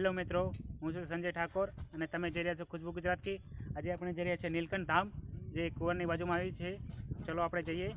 Hello મિત્રો, હું છું સંજય ઠાકોર અને તમે જઈ રહ્યા છો ખુશ્બુ ગુજરાતી. આજે આપણે જઈ રહ્યા છીએ નીલકંઠ ધામ, જે કુંવરની બાજુમાં આવી છે. ચલો આપણે જઈએ.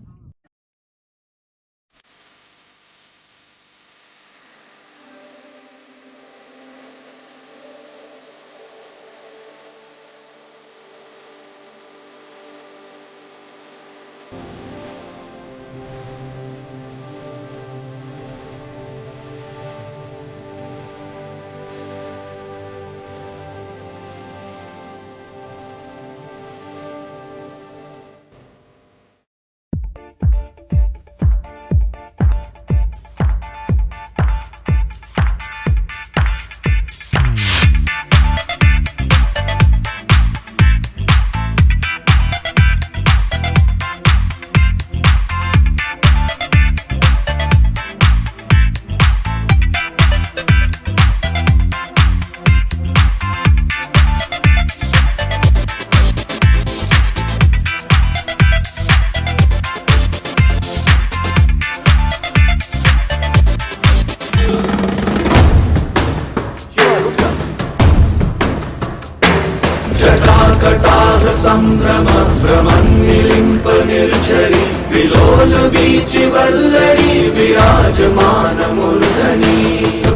संभ्रम भ्रमन्निलिम्प निर्झरी विलोल वीचिवल्लरी विराजमान मूर्धनि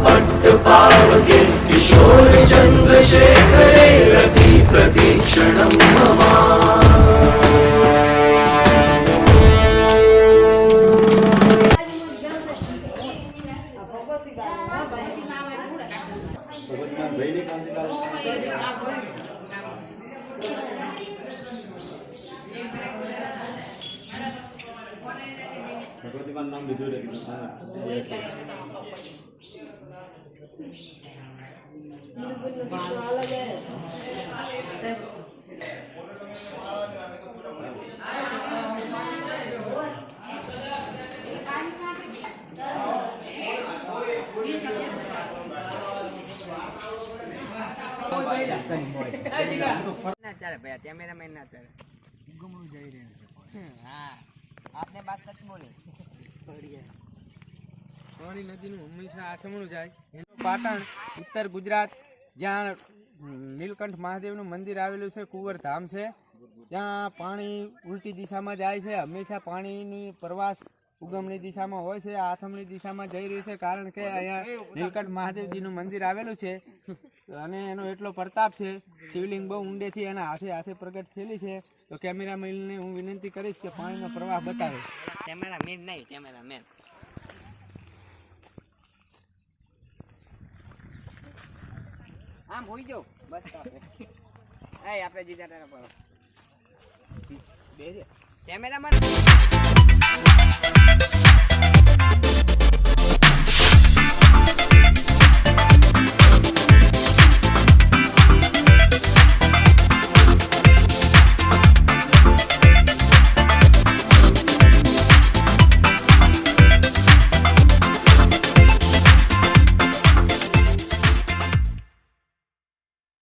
पट्टपावके किशोर चन्द्रशेखरे रति प्रतीक्षणं मम ભગવતીમાં નામ લીધું છે કીધું कैमरामैन ना चले गुमरू जाई रहे हैं। हाँ आपने बात सच बोली। પાણી નદીનું હંમેશા આથમણું જાય. પાટણ ઉત્તર ગુજરાત, જ્યાં નીલકંઠ મહાદેવનું મંદિર આવેલું છે, કુંવર ધામ છે, ત્યાં પાણી ઉલટી દિશામાં જાય છે. હંમેશા પાણીની પ્રવાસ ઉગમની દિશામાં હોય છે, આથમણી દિશામાં જઈ રહ્યું છે, કારણ કે અહીંયા નીલકંઠ મહાદેવજીનું મંદિર આવેલું છે અને એનો એટલો પ્રતાપ છે. શિવલિંગ બહુ ઊંડેથી એના હાથે હાથે પ્રગટ થયેલી છે. તો કેમેરામેનને હું વિનંતી કરીશ કે પાણીનો પ્રવાહ બતાવે. कैमरामैन नहीं, कैमरामैन आम होई जाओ बस ए आपने जीजा तेरा पर कैमरामैन